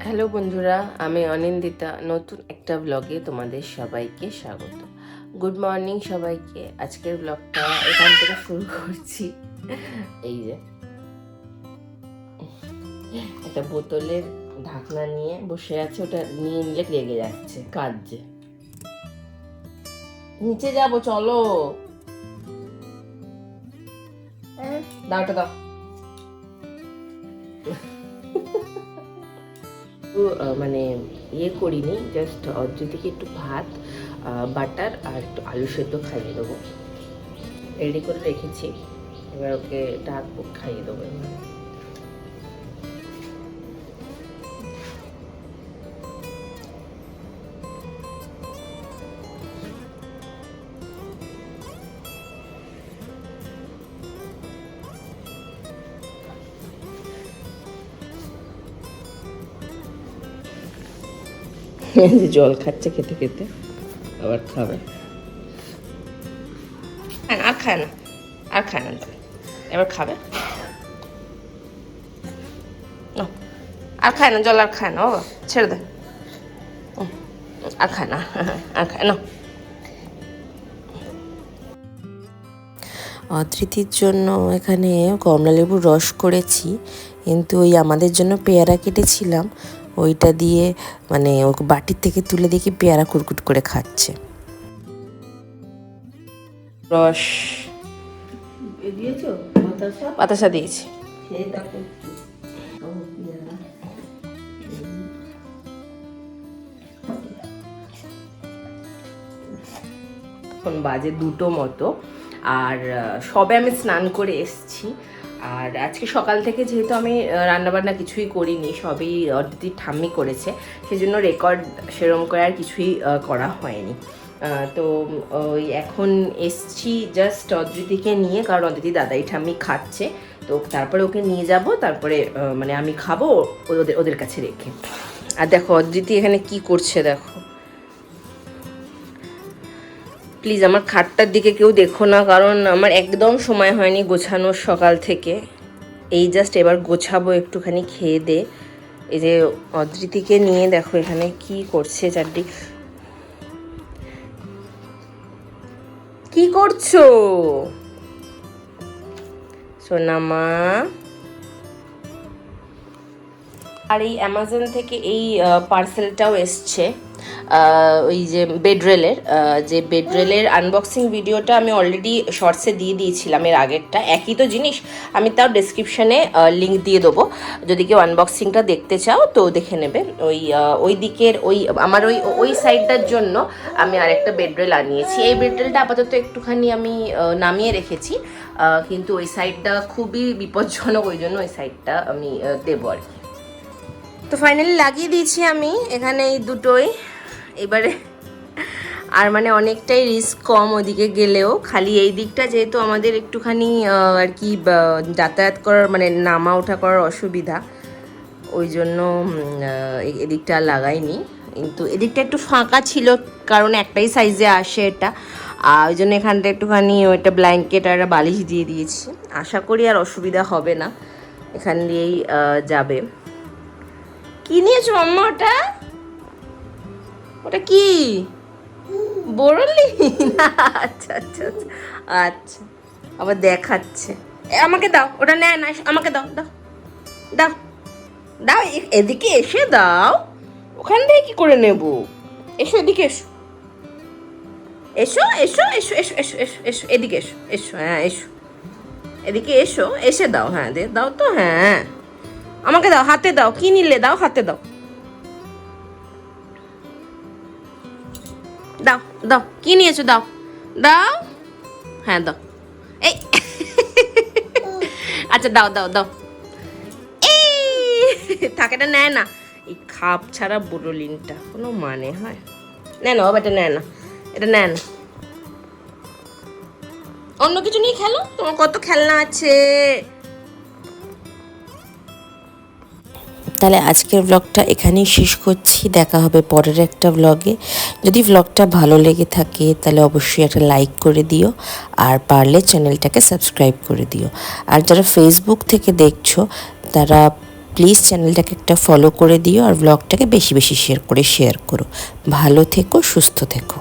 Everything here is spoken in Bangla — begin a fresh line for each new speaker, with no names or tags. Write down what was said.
হ্যালো বন্ধুরা, আমি অনিন্দিতা। নতুন একটা ব্লগে তোমাদের সবাইকে স্বাগত। গুড মর্নিং সবাইকে। আজকের ব্লগটা এখান থেকে শুরু করছি। এই যে একটা বোতলের ঢাকনা নিয়ে বসে আছে, ওটা নিয়ে নিলে লেগে যাচ্ছে কাজে। নিচে যাবো, চলো। দাওটা দাও। মানে ইয়ে করিনি, জাস্ট অর্জুনকে একটু ভাত, বাটার আর একটু আলু সেদ্ধ খাইয়ে দেবো। রেডি করে রেখেছি, এবার ওকে ডাকবো, খাইয়ে দেবো। জল খাচ্ছে খেতে খেতে, আবার খাবে। আর খায় না, আর খায় না, এবার খাবে। আর খায় না জল, আর খায় না বাবা, ছেড়ে দে। আর খায় না, আর খায় না। অধৃতির জন্য এখানে কমলালেবুর রস করেছি, কিন্তু ওই আমাদের জন্য পেয়ারা কেটেছিলাম, ওইটা দিয়ে মানে ওকে বাটির থেকে তুলে দেখি পেয়ারা কুটকুট করে খাচ্ছে। রস দিয়েছো? বাতাসা দিয়েছি। এখন বাজে 2টো মতো, আর সবে আমি স্নান করে এসছি। আর আজকে সকাল থেকে যেহেতু আমি রান্নাবান্না কিছুই করিনি, সবই অদিতির ঠাম্মি করেছে, সেজন্য রেকর্ড সেরম করে আর কিছুই করা হয়নি। তো ওই এখন এসছি জাস্ট অদিতিকে নিয়ে, কারণ অদিতি দাদাই ঠাম্মি খাচ্ছে, তো তারপরে ওকে নিয়ে যাব, তারপরে মানে আমি খাবো ওদের কাছে রেখে। আর দেখো অদিতি এখানে কি করছে দেখো। প্লিজ আমার খাটটার দিকে কেউ দেখো না, কারণ আমার একদম সময় হয়নি গোছানোর সকাল থেকে। এই জাস্ট এবার গোছাবো একটুখানি খেয়ে দে। এই যে অদৃতিকে নিয়ে দেখো এখানে কি করছে চারদিক। কি করছো সোনামা? আর এই অ্যামাজন থেকে এই পার্সেলটাও এসছে, ওই যে বেডরেলের, যে বেডরেলের আনবক্সিং ভিডিওটা আমি অলরেডি শর্টসে দিয়ে দিয়েছিলাম, এর আগেরটা একই তো জিনিস। আমি তাও ডেসক্রিপশানে লিঙ্ক দিয়ে দেবো, যদি কেউ আনবক্সিংটা দেখতে চাও তো দেখে নেবে। ওই দিকের ওই আমার ওই সাইডটার জন্য আমি আরেকটা বেডরেল আনিয়েছি। এই বেডরেলটা আপাতত একটুখানি আমি নামিয়ে রেখেছি, কিন্তু ওই সাইডটা খুবই বিপজ্জনক, ওই জন্য ওই সাইডটা আমি দেবো আর কি। তো ফাইনালি লাগিয়ে দিয়েছি আমি এখানে এই দুটোই। এবারে আর মানে অনেকটাই রিস্ক কম ওদিকে গেলেও, খালি এই দিকটা যেহেতু আমাদের একটুখানি আর কি যাতায়াত করার মানে নামা ওঠা করার অসুবিধা, ওই জন্য এদিকটা লাগাইনি। কিন্তু এদিকটা একটু ফাঁকা ছিল, কারণ একটাই সাইজে আসে এটা, আর ওই জন্য এখানটা একটুখানি ওইটা ব্ল্যাঙ্কেট আর বালিশ দিয়ে দিয়েছি। আশা করি আর অসুবিধা হবে না, এখান দিয়েই যাবে। কি নিয়েছো মাম্মা? ওটা ওটা কি বড়লি? আচ্ছা আচ্ছা আচ্ছা আচ্ছা, আবার দেখাচ্ছে। আমাকে দাও, ওটা নেয় না, আমাকে দাও দাও দাও দাও, এদিকে এসে দাও। ওখান থেকে কি করে নেব? এসো এদিকে, এসো এসো এসো এসো এসো এসো এসো এসো, এদিকে এসো, এসো, হ্যাঁ এসো, এদিকে এসো, এসে দাও, হ্যাঁ দাও তো, হ্যাঁ আমাকে দাও, হাতে দাও। কি নিলে? দাও, হাতে দাও, দাও দাও। কি নিয়েছো? দাও দাও, হ্যাঁ দাও। এই আচ্ছা দাও দাও দাও। এই থাকে না, নেয় না। এই খাপ ছাড়া বোরোলিনটা কোনো মানে হয়? নেয় না বাবা, এটা নেয় না, এটা নেয় না। অন্য কিছু নিয়ে খেলো, তোমার কত খেলনা আছে।
তাহলে আজকের ব্লগটা এখানেই শেষ করছি। দেখা হবে পরের একটা ব্লগে। যদি ব্লগটা ভালো লেগে থাকে তাহলে অবশ্যই একটা লাইক করে দিও, আর পারলে চ্যানেলটাকে সাবস্ক্রাইব করে দিও। আর যারা ফেসবুক থেকে দেখছো তারা প্লিজ চ্যানেলটাকে একটা ফলো করে দিও, আর ব্লগটাকে বেশি বেশি শেয়ার করো। ভালো থেকো, সুস্থ থেকো।